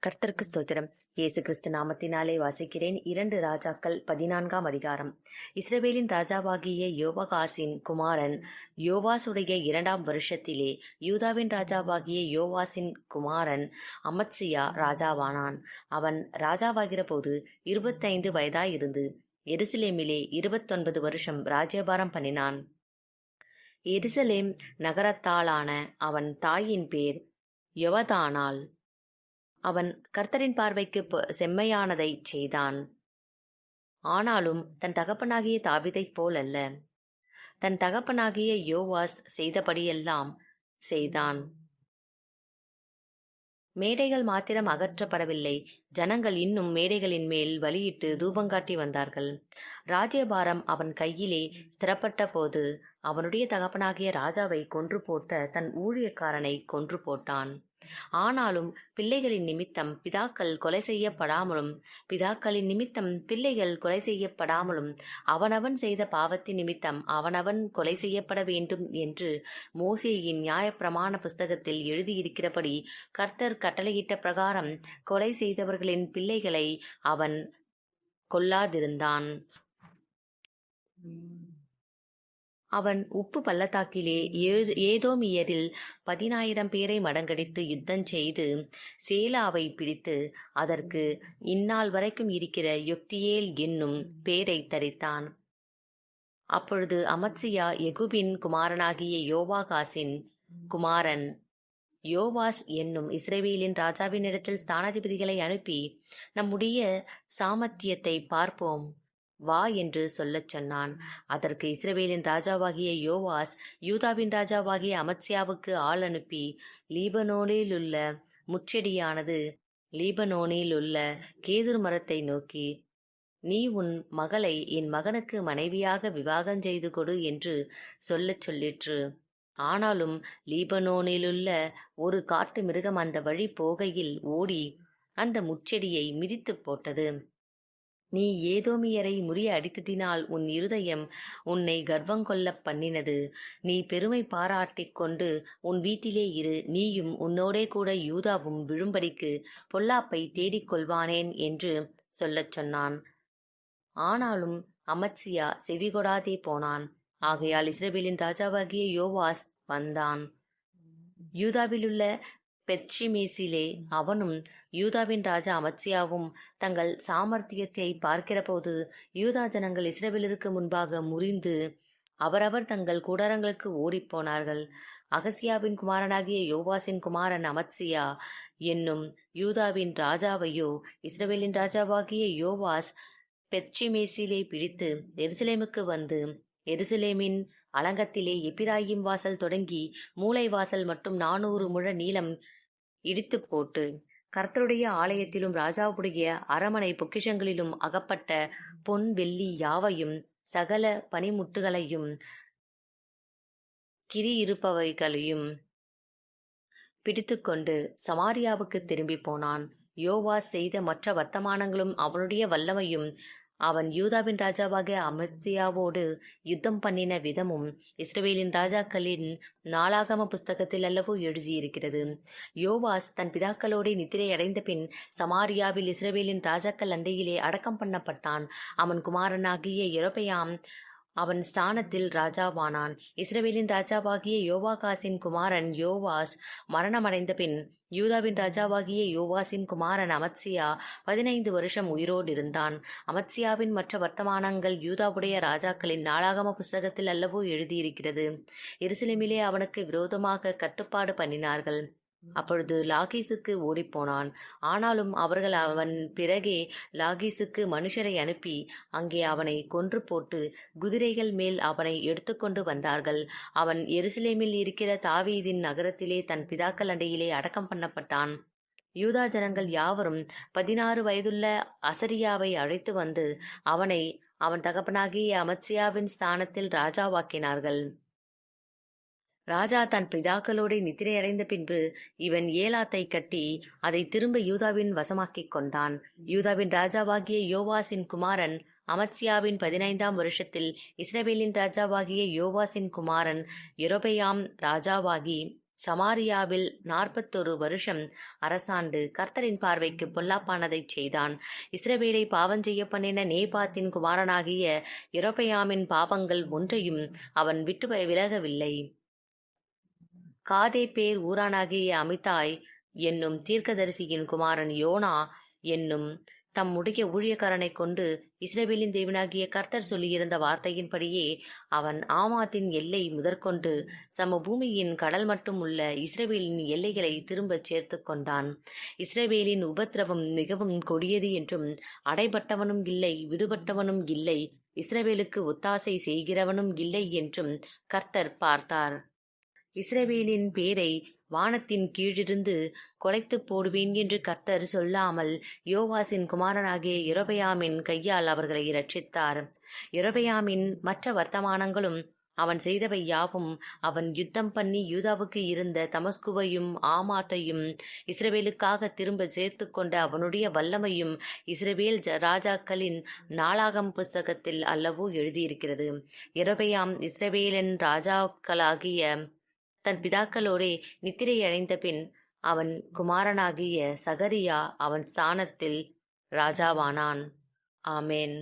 கர்த்தருக்கு ஸ்தோத்திரம். இயேசு கிறிஸ்து நாமத்தினாலே வாசிக்கிறேன். 2 ராஜாக்கள் 14ஆம் அதிகாரம். இஸ்ரவேலின் ராஜாவாகிய யோவாகாசின் குமாரன் யோவாசுடைய 2ஆம் வருஷத்திலே யூதாவின் ராஜாவாகிய யோவாசின் குமாரன் அமத்சியா ராஜாவானான். அவன் ராஜாவாகிற போது 25 வயதாயிருந்து எருசலேமிலே 29 வருஷம் ராஜ்யபாரம் பண்ணினான். எருசலேம் நகரத்தாளான அவன் தாயின் பேர் யொவதானாள். அவன் கர்த்தரின் பார்வைக்கு செம்மையானதைச் செய்தான். ஆனாலும் தன் தகப்பனாகிய தாவீதைப் போலல்ல. தன் தகப்பனாகிய யோவாஸ் செய்தபடியெல்லாம் செய்தான். மேடைகள் மாத்திரம் அகற்றப்படவில்லை, ஜனங்கள் இன்னும் மேடைகளின் மேல் பலியிட்டு தூபங்காட்டி வந்தார்கள். ராஜ்யபாரம் அவன் கையிலே ஸ்திரப்பட்ட போது அவனுடைய தகப்பனாகிய ராஜாவை கொன்று போட்ட தன் ஊழியக்காரனை கொன்று போட்டான். ஆனாலும் பிள்ளைகளின் நிமித்தம் பிதாக்கள் கொலை செய்யப்படாமலும் பிதாக்களின் நிமித்தம் பிள்ளைகள் கொலை செய்யப்படாமலும் அவனவன் செய்த பாவத்தின் நிமித்தம் அவனவன் கொலை செய்யப்பட வேண்டும் என்று மோசேயின் நியாயப்பிரமாண புஸ்தகத்தில் எழுதியிருக்கிறபடி கர்த்தர் கட்டளையிட்ட பிரகாரம் கொலை செய்தவர்களின் பிள்ளைகளை அவன் கொல்லாதிருந்தான். அவன் உப்பு பள்ளத்தாக்கிலே ஏதோமியரில் 10,000 பேரை மடங்கடித்து யுத்தம் செய்து சேலாவை பிடித்து அதற்கு இந்நாள் வரைக்கும் இருக்கிற யொக்தியேல் என்னும் பேரை தரித்தான். அப்பொழுது அமத்சியா யெகுபின் குமாரனாகிய யோவாகாசின் குமாரன் யோவாஸ் என்னும் இஸ்ரவேலின் ராஜாவினிடத்தில் ஸ்தானாதிபதிகளை அனுப்பி, நம்முடைய சாமர்த்தியத்தை பார்ப்போம் வா என்று சொல்லச் சொன்னான். அதற்கு இஸ்ரவேலின் ராஜாவாகிய யோவாஸ் யூதாவின் ராஜாவாகிய அமத்சியாவுக்கு ஆள் அனுப்பி, லீபனோனிலுள்ள முச்செடியானது லீபனோனிலுள்ள கேதுரு மரத்தை நோக்கி, நீ உன் மகளை என் மகனுக்கு மனைவியாக விவாகம் செய்து கொடு என்று சொல்லச் சொல்லிற்று. ஆனாலும் லீபனோனிலுள்ள ஒரு காட்டு மிருகம் அந்த வழி போகையில் ஓடி அந்த முச்செடியை மிதித்து போட்டது. நீ ஏதோமியரை முறிய அடித்ததினால் உன் இருதயம் உன்னை கர்வங்கொள்ள பண்ணினது. நீ பெருமை பாராட்டிக் கொண்டு உன் வீட்டிலே இரு, நீயும் உன்னோடே கூட யூதாவும் விழும்படிக்கு பொல்லாப்பை தேடிக்கொள்வானேன் என்று சொல்லச் சொன்னான். ஆனாலும் அமத்சியா செவிகொடாதே போனான். ஆகையால் இஸ்ரவேலின் ராஜாவாகிய யோவாஸ் வந்தான். யூதாவிலுள்ள பெத்ஷிமேசிலே அவனும் யூதாவின் ராஜா அமத்சியாவும் தங்கள் சாமர்த்தியத்தை பார்க்கிறபோது யூதா ஜனங்கள் இஸ்ரவேலருக்கு முன்பாக முறிந்து அவரவர் தங்கள் கூடாரங்களுக்கு ஓடிப்போனார்கள். அகசியாவின் குமாரனாகிய யோவாசின் குமாரன் அமத்சியா என்னும் யூதாவின் ராஜாவையோ இஸ்ரவேலின் ராஜாவாகிய யோவாஸ் பெத்ஷிமேசிலே பிடித்து எருசலேமுக்கு வந்து எருசலேமின் அலங்கத்திலே எப்பிராயிம் வாசல் தொடங்கி மூலை வாசல் மட்டும் 400 முழ நீளம் இடித்து போட்டு கர்த்தருடைய ஆலயத்திலும் ராஜாவுடைய அரமனை பொக்கிஷங்களிலும் அகப்பட்ட பொன் வெள்ளி யாவையும் சகல பனிமுட்டுகளையும் கிரியிருப்பவைகளையும் பிடித்துக்கொண்டு சமாரியாவுக்கு திரும்பி போனான். யோவாஸ் செய்த மற்ற வர்த்தமானங்களும் அவனுடைய வல்லமையும் அவன் யூதாவின் ராஜாவாகிய அமத்சியாவோடு யுத்தம் பண்ணின விதமும் இஸ்ரவேலின் ராஜாக்களின் நாளாகம புஸ்தகத்தில் அல்லவோ எழுதியிருக்கிறது. யோவாஸ் தன் பிதாக்களோடு நித்திரை அடைந்த பின் சமாரியாவில் இஸ்ரவேலின் ராஜாக்கள் அண்டையிலே அடக்கம் பண்ணப்பட்டான். அவன் குமாரனாகிய யெரொபெயாம் அவன் ஸ்தானத்தில் ராஜாவானான். இஸ்ரவேலின் ராஜாவாகிய யோவாகாசின் குமாரன் யோவாஸ் மரணமடைந்த பின் யூதாவின் ராஜாவாகிய யோவாசின் குமாரன் அமத்சியா 15 வருஷம் உயிரோடு இருந்தான். அமத்சியாவின் மற்ற வர்த்தமானங்கள் யூதாவுடைய ராஜாக்களின் நாளாகம புஸ்தகத்தில் அல்லவோ எழுதியிருக்கிறது. எருசலேமிலே அவனுக்கு விரோதமாக கட்டுப்பாடு பண்ணினார்கள். அப்பொழுது லாகீசுக்கு ஓடிப்போனான். ஆனாலும் அவர்கள் அவன் பிறகே லாகீசுக்கு மனுஷரை அனுப்பி அங்கே அவனை கொன்று போட்டு குதிரைகள் மேல் அவனை எடுத்துக்கொண்டு வந்தார்கள். அவன் எருசலேமில் இருக்கிற தாவீதின் நகரத்திலே தன் பிதாக்கள் அண்டையிலே அடக்கம் பண்ணப்பட்டான். யூதா ஜனங்கள் யாவரும் 16 வயதுள்ள அசரியாவை அழைத்து வந்து அவனை அவன் தகப்பனாகிய அமத்சியாவின் ஸ்தானத்தில் ராஜாவாக்கினார்கள். ராஜா தன் பிதாக்களோடு நித்திரையடைந்த பின்பு இவன் ஏலாத்தை கட்டி அதை திரும்ப யூதாவின் வசமாக்கிக் கொண்டான். யூதாவின் ராஜாவாகிய யோவாசின் குமாரன் அமத்சியாவின் 15ஆம் வருஷத்தில் இஸ்ரவேலின் ராஜாவாகிய யோவாசின் குமாரன் யெரொபெயாம் ராஜாவாகி சமாரியாவில் 41 வருஷம் அரசாண்டு கர்த்தரின் பார்வைக்கு பொல்லாப்பானதைச் செய்தான். இஸ்ரவேலை பாவஞ்செய்ய பண்ணின நேபாத்தின் குமாரனாகிய யெரொபெயாமின் பாவங்கள் ஒன்றையும் அவன் விட்டு விலகவில்லை. காதேப்பேர் ஊரானாகிய அமித்தாய் என்னும் தீர்க்கதரிசியின் குமாரன் யோனா என்னும் தம்முடைய ஊழியக்காரனைக் கொண்டு இஸ்ரவேலின் தேவனாகிய கர்த்தர் சொல்லியிருந்த வார்த்தையின்படியே அவன் ஆமாத்தின் எல்லை முதற்கொண்டு சமபூமியின் கடல் மட்டும் உள்ள இஸ்ரவேலின் எல்லைகளை திரும்பச் சேர்த்து கொண்டான். இஸ்ரவேலின் உபத்திரவம் மிகவும் கொடியது என்றும் அடைபட்டவனும் இல்லை, விடுபட்டவனும் இல்லை, இஸ்ரவேலுக்கு ஒத்தாசை செய்கிறவனும் இல்லை என்றும் கர்த்தர் பார்த்தார். இஸ்ரவேலின் பேரை வானத்தின் கீழிருந்து கொலைத்துப் போடுவேன் என்று கர்த்தர் சொல்லாமல் யோவாசின் குமாரனாகிய யெரொபெயாமின் கையால் அவர்களை இரட்சித்தார். யெரொபெயாமின் மற்ற வர்த்தமானங்களும் அவன் செய்தவை யாவும், அவன் யுத்தம் பண்ணி யூதாவுக்கு இருந்த தமஸ்குவையும் ஆமாத்தையும் இஸ்ரவேலுக்காக திரும்ப சேர்த்து கொண்ட அவனுடைய வல்லமையும் இஸ்ரவேல் ராஜாக்களின் நாளாகம் புஸ்தகத்தில் அல்லவோ எழுதியிருக்கிறது. யெரொபெயாம் இஸ்ரவேலின் ராஜாக்களாகிய தன் பிதாக்களோடே நித்திரை அடைந்த பின் அவன் குமாரனாகிய சகரியா அவன் ஸ்தானத்தில் ராஜாவானான். ஆமென்.